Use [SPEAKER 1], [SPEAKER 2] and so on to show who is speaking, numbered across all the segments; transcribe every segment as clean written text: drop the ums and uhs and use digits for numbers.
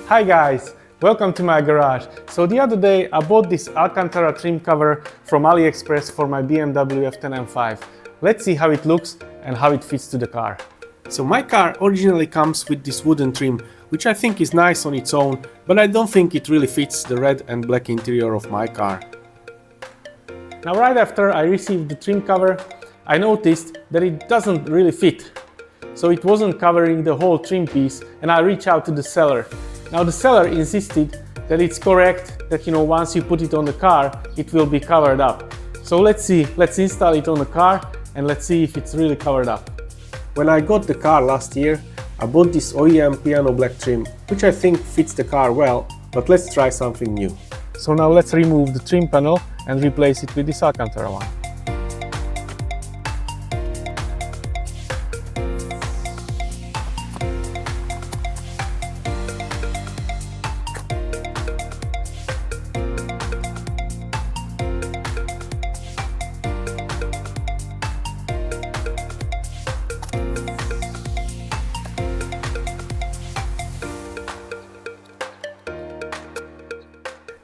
[SPEAKER 1] Hi guys, welcome to my garage. So the other day I bought this Alcantara trim cover from Aliexpress for my BMW F10 M5. Let's see how it looks and how it fits to the car. So my car originally comes with this wooden trim, which I think is nice on its own, but I don't think it really fits the red and black interior of my car. Now right after I received the trim cover, I noticed that it doesn't really fit. So it wasn't covering the whole trim piece, and I reached out to the seller. Now the seller insisted that it's correct, that once you put it on the car, it will be covered up. So let's see, let's install it on the car and let's see if it's really covered up. When I got the car last year, I bought this OEM piano black trim, which I think fits the car well, but let's try something new. So now let's remove the trim panel and replace it with this Alcantara one.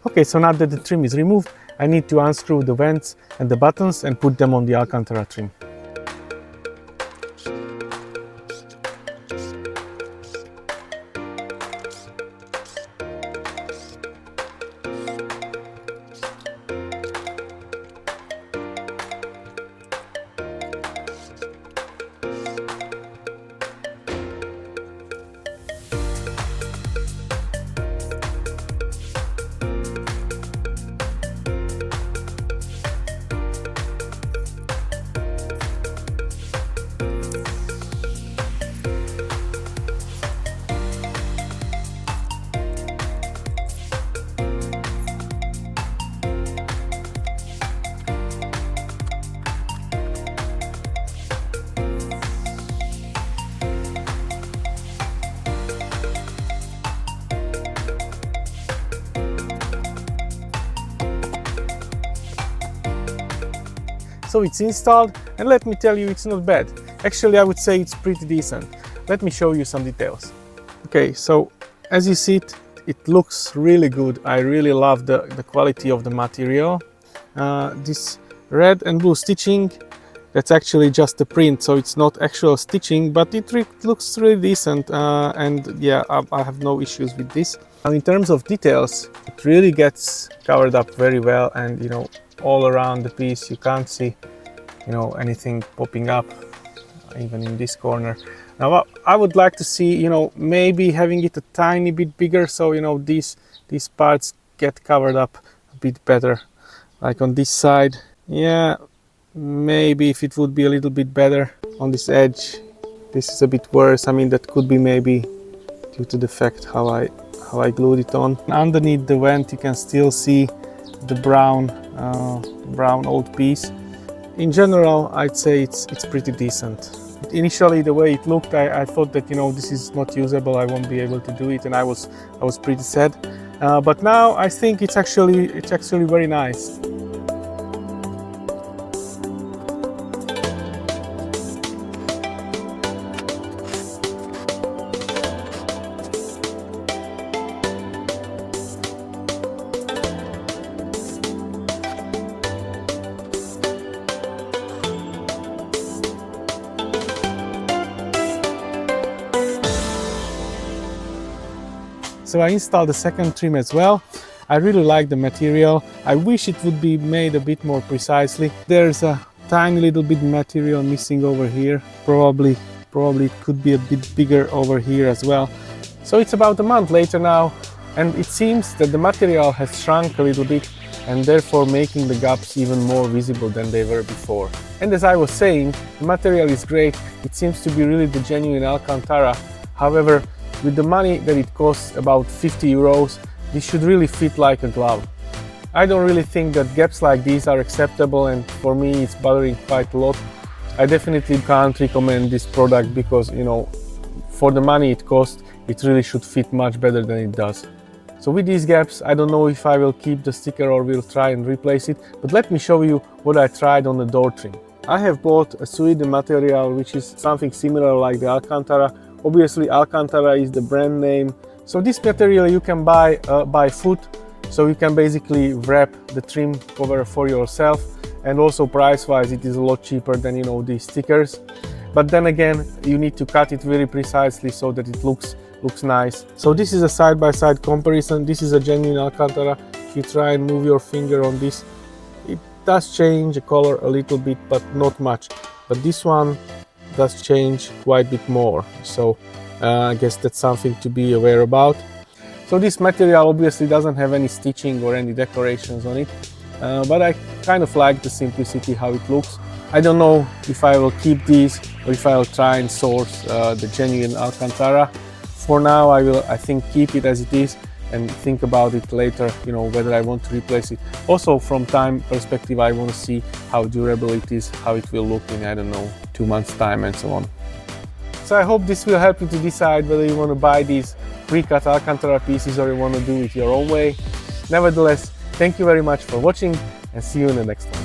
[SPEAKER 1] Okay, so now that the trim is removed, I need to unscrew the vents and the buttons and put them on the Alcantara trim. So it's installed, and let me tell you, it's not bad. Actually, I would say it's pretty decent. Let me show you some details. Okay, so as you see it looks really good. I really love the quality of the material. This red and blue stitching, that's actually just a print, so it's not actual stitching, but it looks really decent, and yeah, I have no issues with this. And in terms of details, it really gets covered up very well, and all around the piece you can't see anything popping up, even in this corner. Now I would like to see maybe having it a tiny bit bigger, so these parts get covered up a bit better, like on this side. Yeah, maybe if it would be a little bit better on this edge. This is a bit worse. I mean, that could be maybe due to the fact how I glued it on. Underneath the vent you can still see the brown old piece. In general, I'd say it's pretty decent. Initially, the way it looked, I thought that this is not usable, I won't be able to do it, and I was pretty sad. But now I think it's actually very nice. So I installed the second trim as well. I really like the material. I wish it would be made a bit more precisely. There's a tiny little bit material missing over here. Probably it could be a bit bigger over here as well. So it's about a month later now, and it seems that the material has shrunk a little bit, and therefore making the gaps even more visible than they were before. And as I was saying, the material is great. It seems to be really the genuine Alcantara. However, with the money that it costs, about 50 euros, this should really fit like a glove. I don't really think that gaps like these are acceptable, and for me it's bothering quite a lot. I definitely can't recommend this product because, for the money it costs, it really should fit much better than it does. So with these gaps, I don't know if I will keep the sticker or will try and replace it, but let me show you what I tried on the door trim. I have bought a Sweden material which is something similar like the Alcantara. Obviously Alcantara is the brand name, So this material you can buy by foot, so you can basically wrap the trim cover for yourself, and also price-wise it is a lot cheaper than, you know, these stickers. But then again, you need to cut it very precisely so that it looks nice. So this is a side-by-side comparison. This is a genuine Alcantara. If you try and move your finger on this, it does change the color a little bit, but not much. But this one does change quite a bit more. So I guess that's something to be aware about. So this material obviously doesn't have any stitching or any decorations on it, but I kind of like the simplicity how it looks. I don't know if I will keep these or if I will try and source the genuine Alcantara. For now, I think keep it as it is and think about it later, you know, whether I want to replace it. Also, from time perspective, I want to see how durable it is, how it will look in, I don't know, 2 months time and so on. So I hope this will help you to decide whether you want to buy these pre-cut Alcantara pieces or you want to do it your own way. Nevertheless, thank you very much for watching and see you in the next one.